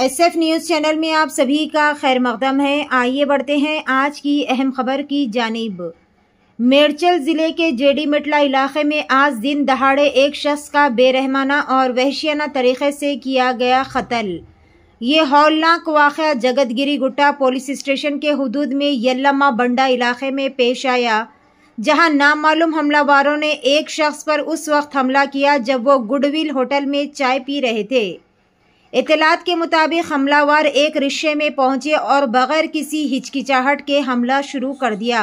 SF news channel में आप सभी का खैर मकदम है। आइए बढ़ते हैं आज की अहम खबर की जानिब। मेरचल जिले के जेडी मिटला इलाके में आज दिन दहाड़े एक शख्स का बेरहमाना और वहशियाना तरीके से किया गया कत्ल। ये हौलनाक वाक़या जगतगिरी गुट्टा पुलिस स्टेशन के हुदूद में यल्लम्मा बंडा इलाके में पेश आया, जहां नामालूम हमलावरों ने एक शख्स पर उस वक्त हमला किया जब वो गुडविल होटल में चाय पी रहे थे। इत्तलात के मुताबिक हमलावर एक रिक्शे में पहुंचे और बगैर किसी हिचकिचाहट के हमला शुरू कर दिया।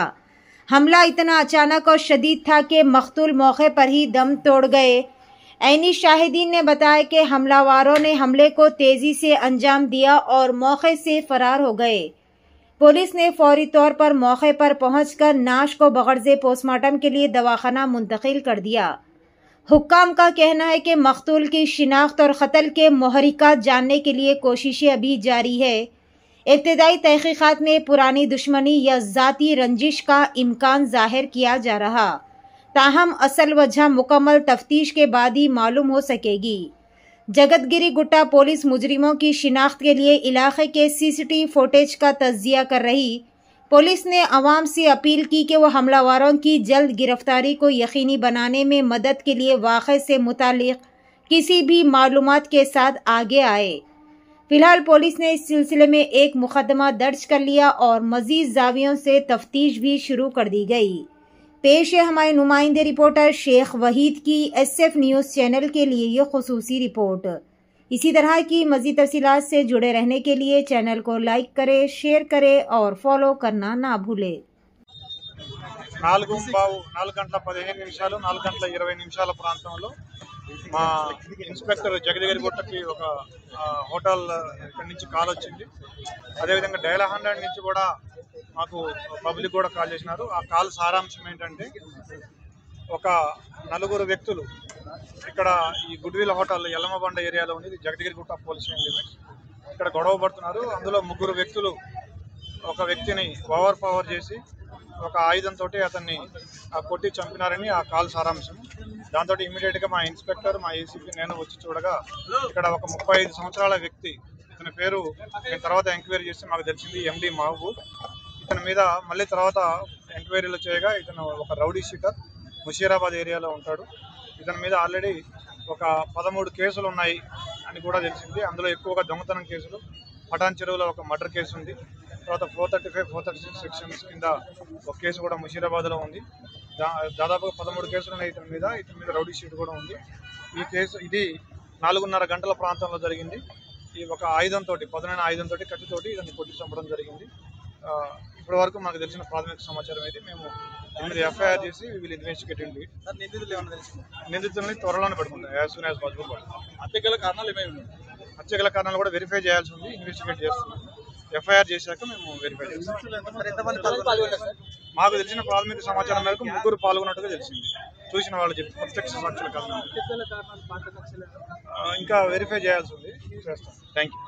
हमला इतना अचानक और शदीद था कि मकतूल मौके पर ही दम तोड़ गए। ऐनी शाहिदीन ने बताया कि हमलावरों ने हमले को तेजी से अंजाम दिया और मौके से फरार हो गए। पुलिस ने फौरी तौर पर मौके पर पहुंचकर नाश को बगरजे पोस्टमार्टम के लिए दवाखाना मुंतकिल कर दिया। हुक्काम का कहना है कि मकतूल की शिनाख्त और कत्ल के मुहर्रिकात जानने के लिए कोशिशें अभी जारी है। इब्तिदाई तहकीकात में पुरानी दुश्मनी या ज़ाती रंजिश का इम्कान जाहिर किया जा रहा, ताहम असल वजह मुकम्मल तफ्तीश के बाद ही मालूम हो सकेगी। जगतगिरी गुट्टा पुलिस मुजरिमों की शिनाख्त के लिए इलाके के CCTV फुटेज का तज्जिया कर रही। पुलिस ने अवाम से अपील की कि वो हमलावरों की जल्द गिरफ्तारी को यकीनी बनाने में मदद के लिए वाक़े से मुतालिक किसी भी मालूमात के साथ आगे आए। फिलहाल पुलिस ने इस सिलसिले में एक मुकदमा दर्ज कर लिया और मजीद जावियों से तफ्तीश भी शुरू कर दी गई। पेश है हमारे नुमाइंदे रिपोर्टर शेख वहीद की SF न्यूज़ चैनल के लिए ये खुसूसी रिपोर्ट। इसी तरह की मज़ीद तफसीलात से जुड़े रहने के लिए चैनल को लाइक करें, शेयर करें और फॉलो करना ना भूलें। 4 గంటల 15 నిమిషాలు 4 గంటల 20 నిమిషాల ప్రాంతంలో మా ఇన్స్పెక్టర్ జగదగిరి గుట్టకి ఒక హోటల్ ఇక్కడి నుంచి కాల్ వచ్చింది. అదేవిధంగా డయల్ 100 నుంచి కూడా మాకు పబ్లిక్ కూడా కాల్ చేసినారు. ఆ కాల్ సారాంశం ఏంటంటే, ఒక నలుగురు వ్యక్తులు ఇక్కడ ఈ గుడ్విల్ హోటల్ యల్లమ్మ బండ ఏరియాలో ఉంది, జగదగిరి గుట్ట పోలీస్ లిమిట్స్. ఇక్కడ గొడవ పడుతున్నారు. అందులో 3 వ్యక్తులు ఒక వ్యక్తిని ఓవర్ పవర్ చేసి ఒక ఆయుధంతో అతన్ని కొట్టి చంపినారని ఆ కాల్ సారాంశం. దాంతో ఇమీడియట్గా మా ఇన్స్పెక్టర్, మా ACP, నేను వచ్చి చూడగా ఇక్కడ ఒక 35 సంవత్సరాల వ్యక్తి, ఇతని పేరు నేను తర్వాత ఎంక్వైరీ చేసి మాకు తెలిసింది MD మహబూబ్. ఇతని మీద మళ్ళీ తర్వాత ఎంక్వైరీలు చేయగా ఇతను ఒక రౌడీ షీటర్, ముషీరాబాద్ ఏరియాలో ఉంటాడు. ఇతని మీద ఆల్రెడీ ఒక 13 కేసులు ఉన్నాయి అని కూడా తెలిసింది. అందులో ఎక్కువగా దొంగతనం కేసులు, పటాన్ చెరువులో ఒక మర్డర్ కేసు ఉంది. తర్వాత 435, 436 సెక్షన్స్ కింద ఒక కేసు కూడా ముషీరాబాద్లో ఉంది. దాదాపుగా 13 కేసులు ఉన్నాయి ఇతని మీద రౌడీ షీట్ కూడా ఉంది. ఈ కేసు ఇది 4:30 గంటల ప్రాంతంలో జరిగింది. ఈ ఒక ఆయుధంతో, పదునైన ఆయుధంతో, కత్తితోటి ఇతన్ని కొట్టి చంపడం జరిగింది. ఇప్పటి వరకు మనకు తెలిసిన ప్రాథమిక సమాచారం అయితే మేము దీని FIR చేసి వీళ్ళు ఇన్వెస్టిగేటింగ్ నిందితుల్ని త్వరలోనే పడుకుంటాం, యాజ్ సూన్ యాజ్ పాసిబుల్ పడుతుంది. హత్యగల కారణాలు ఏమేమి ఉన్నాయి? హత్యగల కారణాలు కూడా వెరిఫై చేయాల్సి ఉంది, ఇన్వెస్టిగేట్ చేస్తున్నాం. FIR చేశాక మేము వెరిఫై చేస్తాం. మాకు తెలిసిన ప్రాథమిక సమాచారం మేరకు 3 పాల్గొన్నట్టుగా తెలిసింది. చూసిన వాళ్ళు చెప్పి ప్రత్యక్ష సాక్షుల కారణాలు ఇంకా వెరిఫై చేయాల్సి ఉంది, చేస్తాం. Thank you.